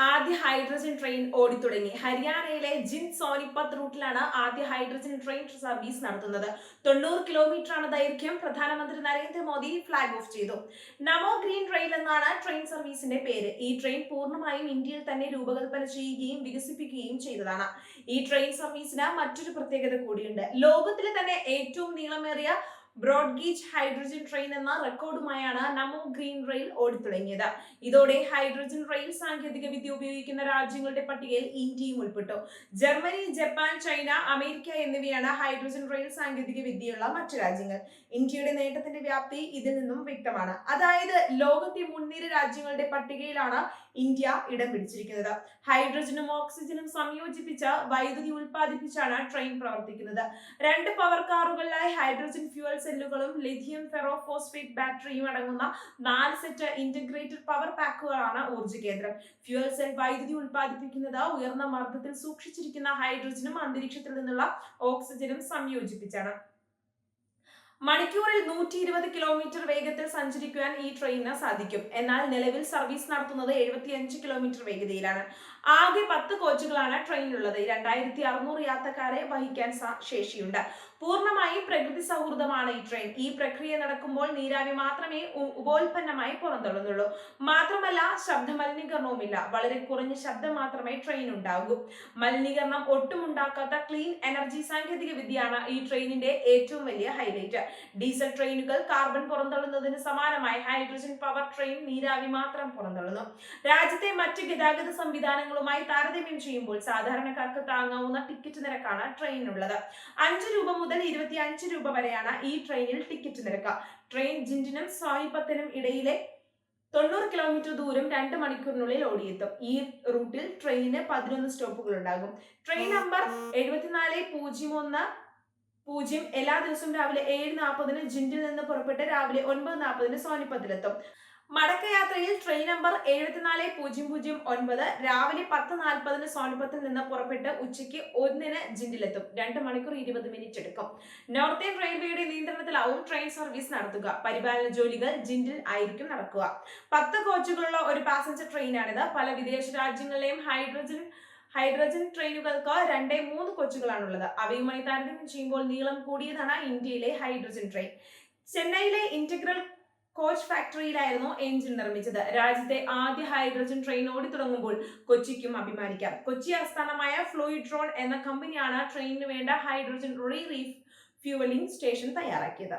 ആദ്യ hydrogen train ഓടിത്തുടങ്ങി. ഹരിയാനയിലെ ജിന്ദ് സോനിപത്ത് റൂട്ടിലാണ് ആദ്യ ഹൈഡ്രജൻ ട്രെയിൻ സർവീസ് നടത്തുന്നത്. 90 കിലോമീറ്ററാണ് ദൈർഘ്യം. പ്രധാനമന്ത്രി നരേന്ദ്രമോദി ഫ്ലാഗ് ഓഫ് ചെയ്തു. നമോ ഗ്രീൻ റെയിൽ എന്നാണ് ട്രെയിൻ സർവീസിന്റെ പേര്. ഈ ട്രെയിൻ പൂർണ്ണമായും ഇന്ത്യയിൽ തന്നെ രൂപകൽപ്പന ചെയ്യുകയും വികസിപ്പിക്കുകയും ചെയ്തതാണ്. ഈ ട്രെയിൻ സർവീസിന് മറ്റൊരു പ്രത്യേകത കൂടിയുണ്ട്. ലോകത്തിലെ തന്നെ ഏറ്റവും നീളമേറിയ ബ്രോഡ് ഗേജ് ഹൈഡ്രജൻ ട്രെയിൻ എന്ന റെക്കോർഡുമായാണ് നമോ ഗ്രീൻ റെയിൽ ഓടിത്തുടങ്ങിയത്. ഇതോടെ ഹൈഡ്രജൻ റെയിൽ സാങ്കേതിക വിദ്യ ഉപയോഗിക്കുന്ന രാജ്യങ്ങളുടെ പട്ടികയിൽ ഇന്ത്യയും ഉൾപ്പെട്ടു. ജർമ്മനി, ജപ്പാൻ, ചൈന, അമേരിക്ക എന്നിവയാണ് ഹൈഡ്രജൻ റെയിൽ സാങ്കേതിക വിദ്യയുള്ള മറ്റു രാജ്യങ്ങൾ. ഇന്ത്യയുടെ നേട്ടത്തിന്റെ വ്യാപ്തി ഇതിൽ നിന്നും വ്യക്തമാണ്. അതായത് ലോകത്തെ മുൻനിര രാജ്യങ്ങളുടെ പട്ടികയിലാണ് ഇന്ത്യ ഇടം പിടിച്ചിരിക്കുന്നത്. ഹൈഡ്രജനും ഓക്സിജനും സംയോജിപ്പിച്ച് വൈദ്യുതി ഉൽപ്പാദിപ്പിച്ചാണ് ട്രെയിൻ പ്രവർത്തിക്കുന്നത്. 2 പവർ കാറുകളിലായി ഹൈഡ്രജൻ ഫ്യൂവൽ സെല്ലുകളും ലിഥിയം ഫെറോഫോസ്ഫേറ്റ് ബാറ്ററിയും അടങ്ങുന്ന 4 സെറ്റ് ഇന്റഗ്രേറ്റഡ് പവർ പാക്കുകളാണ് ഊർജ്ജ കേന്ദ്രം. ഫ്യൂവൽ സെൽ വൈദ്യുതി ഉൽപ്പാദിപ്പിക്കുന്നത് ഉയർന്ന മർദ്ദത്തിൽ സൂക്ഷിച്ചിരിക്കുന്ന ഹൈഡ്രജനും അന്തരീക്ഷത്തിൽ നിന്നുള്ള ഓക്സിജനും സംയോജിപ്പിച്ചാണ്. മണിക്കൂറിൽ 120 കിലോമീറ്റർ വേഗത്തിൽ സഞ്ചരിക്കുവാൻ ഈ ട്രെയിനിന് സാധിക്കും. എന്നാൽ നിലവിൽ സർവീസ് നടത്തുന്നത് 75 കിലോമീറ്റർ വേഗതയിലാണ്. ആകെ 10 കോച്ചുകളാണ് ട്രെയിനിലുള്ളത്. 2600 യാത്രക്കാരെ വഹിക്കാൻ ശേഷിയുണ്ട്. പൂർണ്ണമായും പ്രകൃതി സൗഹൃദമാണ് ഈ ട്രെയിൻ. ഈ പ്രക്രിയ നടക്കുമ്പോൾ നീരാവി മാത്രമേ ഉപോൽപ്പന്നമായി പുറന്തള്ളുന്നുള്ളൂ. മാത്രമല്ല ശബ്ദ മലിനീകരണവുമില്ല. വളരെ കുറഞ്ഞ ശബ്ദം മാത്രമേ ട്രെയിൻ ഉണ്ടാകൂ. മലിനീകരണം ഒട്ടും ഉണ്ടാക്കാത്ത ക്ലീൻ എനർജി സാങ്കേതിക വിദ്യയാണ് ഈ ട്രെയിനിന്റെ ഏറ്റവും വലിയ ഹൈലൈറ്റ്. ഡീസൽ ട്രെയിനുകൾ കാർബൺ പുറന്തള്ളുന്നതിന് സമാനമായി ഹൈഡ്രജൻ പവർ ട്രെയിൻ നീരാവി മാത്രം പുറന്തള്ളുന്നു. രാജ്യത്തെ മറ്റ് ഗതാഗത സംവിധാനങ്ങളുമായി താരതമ്യം ചെയ്യുമ്പോൾ സാധാരണക്കാർക്ക് താങ്ങാവുന്ന ടിക്കറ്റ് നിരക്കാണ് ട്രെയിനിനുള്ളത്. 5 രൂപ മുതൽ 25 രൂപ വരെയാണ് ഈ ട്രെയിനിൽ ടിക്കറ്റ് നിരക്ക്. ട്രെയിൻ ജിൻഡിനും സോനിപത്തിനും ഇടയിലെ 90 കിലോമീറ്റർ ദൂരം 2 മണിക്കൂറിനുള്ളിൽ ഓടിയെത്തും. ഈ റൂട്ടിൽ ട്രെയിനിന് 11 സ്റ്റോപ്പുകൾ ഉണ്ടാകും. ട്രെയിൻ നമ്പർ 7401 എല്ലാ ദിവസവും രാവിലെ 7:40 ജിൻഡിൽ നിന്ന് പുറപ്പെട്ട് രാവിലെ 9:40 സോനിപത്തിലെത്തും. മടക്കയാത്രയിൽ ട്രെയിൻ നമ്പർ 7400 രാവിലെ 10:40 സോനിപത്തിൽ നിന്ന് പുറപ്പെട്ട് ഉച്ചയ്ക്ക് 1 ജിൻഡിലെത്തും. 2 മണിക്കൂർ 20 മിനിറ്റ് എടുക്കും. നോർത്തേൺ റെയിൽവേയുടെ നിയന്ത്രണത്തിലാവും ട്രെയിൻ സർവീസ് നടത്തുക. പരിപാലന ജോലികൾ ജിൻഡിൽ ആയിരിക്കും നടക്കുക. 10 കോച്ചുകളുള്ള ഒരു പാസഞ്ചർ ട്രെയിനാണിത്. പല വിദേശ രാജ്യങ്ങളിലെയും ഹൈഡ്രജൻ ട്രെയിനുകൾക്ക് 2-3 കോച്ചുകളാണുള്ളത്. അവയുമായി താരതമ്യം ചെയ്യുമ്പോൾ നീളം കൂടിയതാണ് ഇന്ത്യയിലെ ഹൈഡ്രജൻ ട്രെയിൻ. ചെന്നൈയിലെ ഇന്റഗ്രൽ കോച്ച് ഫാക്ടറിയിലായിരുന്നു എഞ്ചിൻ നിർമ്മിച്ചത്. രാജ്യത്തെ ആദ്യ ഹൈഡ്രജൻ ട്രെയിൻ ഓടിത്തുടങ്ങുമ്പോൾ കൊച്ചിക്കും അഭിമാനിക്കാം. കൊച്ചി ആസ്ഥാനമായ ഫ്ലൂയിഡ്രോൺ എന്ന കമ്പനിയാണ് ട്രെയിനിന് വേണ്ട ഹൈഡ്രജൻ റീഫ്യൂവലിംഗ് സ്റ്റേഷൻ തയ്യാറാക്കിയത്.